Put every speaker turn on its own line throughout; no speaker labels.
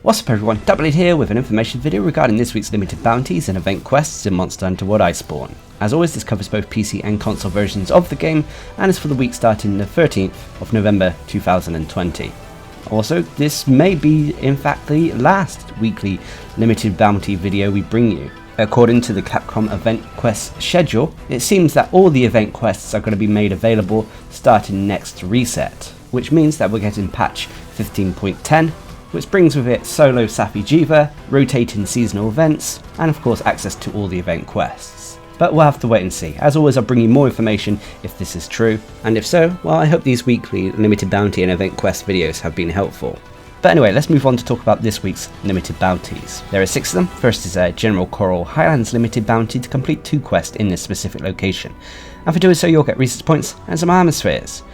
What's up everyone, Darcblade here with an information video regarding this week's limited bounties and event quests in Monster Hunter World Iceborne. As always, this covers both PC and console versions of the game and is for the week starting the 13th of November 2020. Also, this may be in fact the last weekly limited bounty video we bring you. According to the Capcom event quest schedule, it seems that all the event quests are going to be made available starting next reset, which means that we're getting patch 15.10, which brings with it solo safi'jiiva, rotating seasonal events, and of course access to all the event quests. But we'll have to wait and see. As always, I'll bring you more information if this is true, and if so, well, I hope these weekly limited bounty and event quest videos have been helpful. But anyway, let's move on to talk about this week's limited bounties. There are 6 of them. First is a General Coral Highlands limited bounty to complete 2 quests in this specific location, and for doing so you'll get research points and some armor spheres.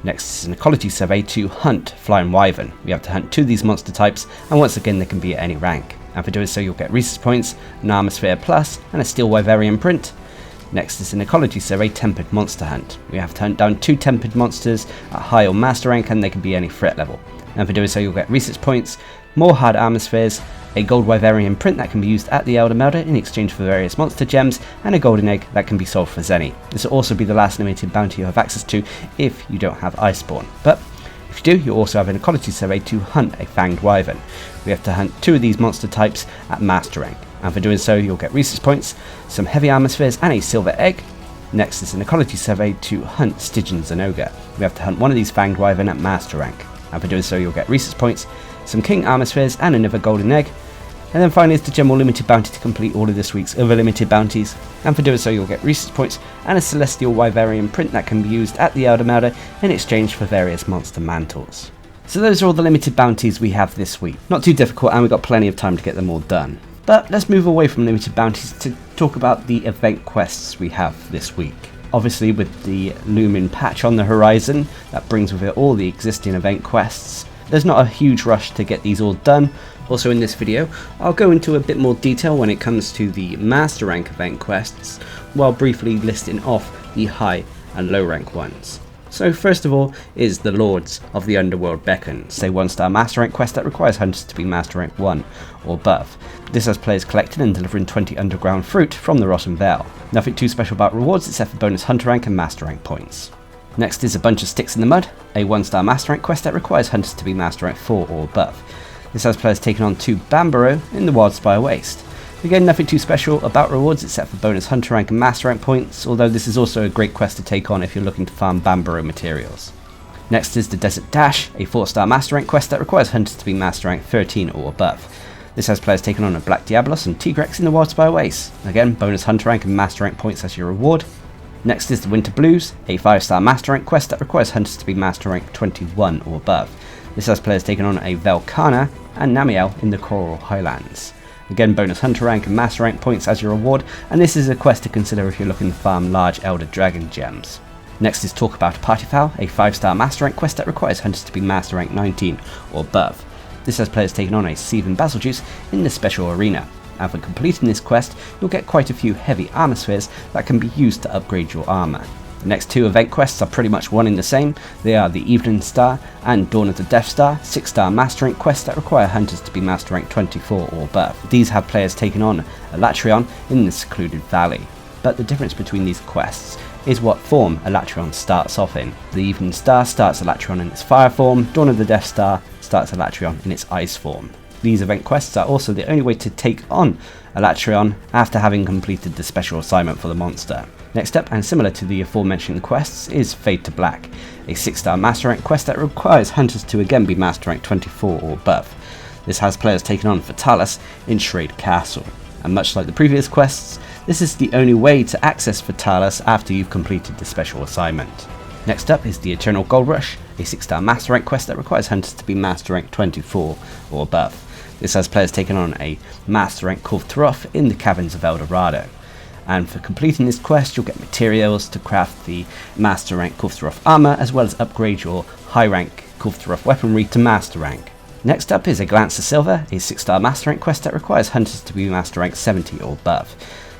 Next is an ecology survey to hunt Flying Wyvern. We have to hunt 2 of these monster types, and once again they can be at any rank. And for doing so you'll get research points, an armor sphere plus, and a steel Wyverian print. Next is an ecology survey tempered monster hunt. We have to hunt down 2 tempered monsters at high or master rank, and they can be any threat level. And for doing so you'll get research points, more hard armor spheres, a gold Wyverian print that can be used at the Elder Melder in exchange for various monster gems, and a golden egg that can be sold for zenny. This will also be the last limited bounty you have access to if you don't have Iceborne. But if you do, you'll also have an ecology survey to hunt a fanged wyvern. We have to hunt 2 of these monster types at master rank, and for doing so you'll get research points, some heavy armor spheres, and a silver egg. Next is an ecology survey to hunt Stygian Ogre. We have to hunt 1 of these fanged wyvern at master rank, and for doing so you'll get research points, some king armor spheres, and another golden egg. And then finally is the general limited bounty to complete all of this week's other limited bounties, and for doing so you'll get research points and a celestial Wyverian print that can be used at the Elder Melder in exchange for various monster mantles. So those are all the limited bounties we have this week. Not too difficult, and we've got plenty of time to get them all done. But let's move away from limited bounties to talk about the event quests we have this week. Obviously, with the looming patch on the horizon that brings with it all the existing event quests, there's not a huge rush to get these all done. Also in this video, I'll go into a bit more detail when it comes to the master rank event quests, while briefly listing off the high and low rank ones. So first of all is the Lords of the Underworld beckons, a 1-star master rank quest that requires hunters to be master rank 1 or above. This has players collecting and delivering 20 underground fruit from the Rotten Vale. Nothing too special about rewards except for bonus hunter rank and master rank points. Next is a bunch of sticks in the mud, a 1-star master rank quest that requires hunters to be master rank 4 or above. This has players taking on 2 Bambaro in the Wildspire Waste. Again, nothing too special about rewards except for bonus hunter rank and master rank points, although this is also a great quest to take on if you're looking to farm Bambaro materials. Next is the Desert Dash, a 4-star master rank quest that requires hunters to be master rank 13 or above. This has players taking on a Black Diablos and Tigrex in the Wildspire Waste. Again, bonus hunter rank and master rank points as your reward. Next is the Winter Blues, a 5-star master rank quest that requires hunters to be master rank 21 or above. This has players taking on a Velkhana and Namiel in the Coral Highlands. Again, bonus hunter rank and master rank points as your reward, and this is a quest to consider if you're looking to farm large Elder Dragon gems. Next is Talk About a Partyfowl, a 5-star master rank quest that requires hunters to be master rank 19 or above. This has players taking on a Seething Basiljuice in the Special Arena, and for completing this quest you'll get quite a few heavy armor spheres that can be used to upgrade your armor. The next 2 event quests are pretty much one in the same. They are the Evening Star and Dawn of the Death Star, 6-star master rank quests that require hunters to be master rank 24 or above. These have players taking on Elatrion in the Secluded Valley. But the difference between these quests is what form Elatrion starts off in. The Evening Star starts Elatrion in its fire form, Dawn of the Death Star starts Elatrion in its ice form. These event quests are also the only way to take on Elatrion after having completed the special assignment for the monster. Next up, and similar to the aforementioned quests, is Fade to Black, a 6-star master rank quest that requires hunters to again be master rank 24 or above. This has players taking on Fatalis in Shrade Castle, and much like the previous quests, this is the only way to access Fatalis after you've completed the special assignment. Next up is the Eternal Gold Rush, a 6-star master rank quest that requires hunters to be master rank 24 or above. This has players taking on a master rank Kulthroth in the Caverns of El Dorado. And for completing this quest you'll get materials to craft the master rank Kulthroth armor, as well as upgrade your high rank Kulthroth weaponry to master rank. Next up is a Glance of Silver, a 6-star master rank quest that requires hunters to be master rank 70 or above.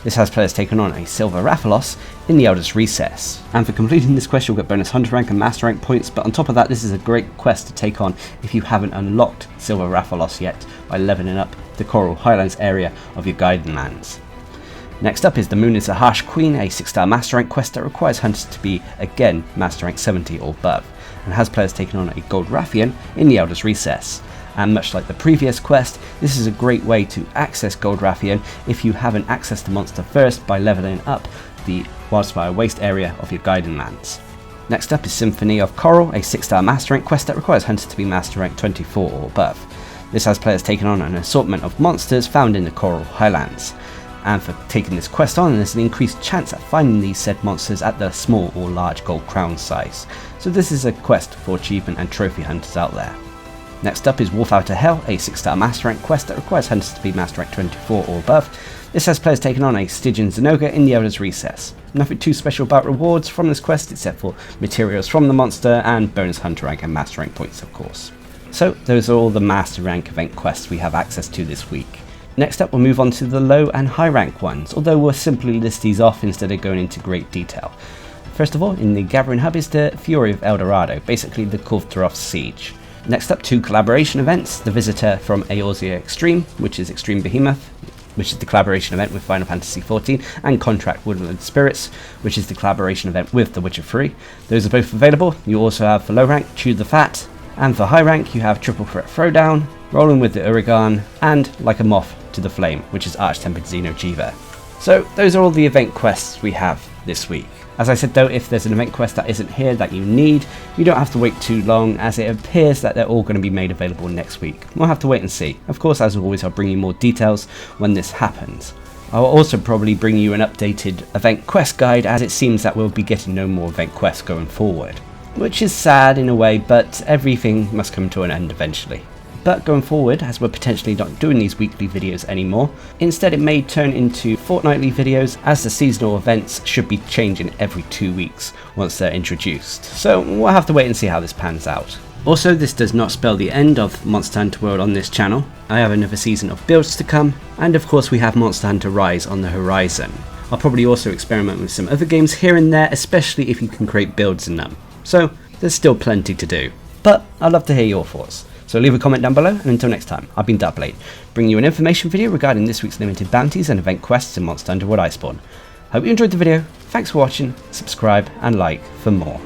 This has players taking on a Silver Rathalos in the Eldest Recess. And for completing this quest you'll get bonus Hunter rank and Master rank points, but on top of that this is a great quest to take on if you haven't unlocked Silver Rathalos yet by leveling up the Coral Highlands area of your Guiding Lands. Next up is the Moon is a Harsh Queen, a 6-star Master rank quest that requires hunters to be, again, Master rank 70 or above, and has players taking on a Gold Rathian in the Eldest Recess. And much like the previous quest, this is a great way to access Gold Rathian if you haven't accessed the monster first by leveling up the Wildspire Waste area of your Guiding Lands. Next up is Symphony of Coral, a 6-star Master rank quest that requires hunters to be Master rank 24 or above. This has players taking on an assortment of monsters found in the Coral Highlands. And for taking this quest on, there's an increased chance at finding these said monsters at the small or large gold crown size. So this is a quest for achievement and trophy hunters out there. Next up is Wolf Out of Hell, a 6-star Master rank quest that requires hunters to be Master rank 24 or above. This has players taking on a Stygian Zinogre in the Eldest Recess. Nothing too special about rewards from this quest except for materials from the monster and bonus Hunter rank and Master rank points of course. So those are all the Master rank event quests we have access to this week. Next up we'll move on to the low and high rank ones, although we'll simply list these off instead of going into great detail. First of all, in the Gathering Hub is the Fury of El Dorado, basically the Kulftaroth Siege. Next up, 2 collaboration events, the Visitor from Eorzea Extreme, which is Extreme Behemoth, which is the collaboration event with Final Fantasy XIV, and Contract Woodland Spirits, which is the collaboration event with The Witcher 3. Those are both available. You also have for low rank, Chew the Fat, and for high rank you have Triple Threat Throwdown, Rolling with the Urigan, and Like a Moth to the Flame, which is Arch-Tempered safi'jiiva. So those are all the event quests we have this week. As I said though, if there's an event quest that isn't here that you need, you don't have to wait too long, as it appears that they're all going to be made available next week. We'll have to wait and see. Of course, as always, I'll bring you more details when this happens. I'll also probably bring you an updated event quest guide, as it seems that we'll be getting no more event quests going forward. Which is sad in a way, but everything must come to an end eventually. But going forward, as we're potentially not doing these weekly videos anymore, instead it may turn into fortnightly videos, as the seasonal events should be changing every 2 weeks once they're introduced. So we'll have to wait and see how this pans out. Also, this does not spell the end of Monster Hunter World on this channel. I have another season of builds to come, and of course we have Monster Hunter Rise on the horizon. I'll probably also experiment with some other games here and there, especially if you can create builds in them. So there's still plenty to do. But I'd love to hear your thoughts. So leave a comment down below, and until next time, I've been Darcblade, bringing you an information video regarding this week's limited bounties and event quests in Monster Hunter World Iceborne. Hope you enjoyed the video, thanks for watching, subscribe and like for more.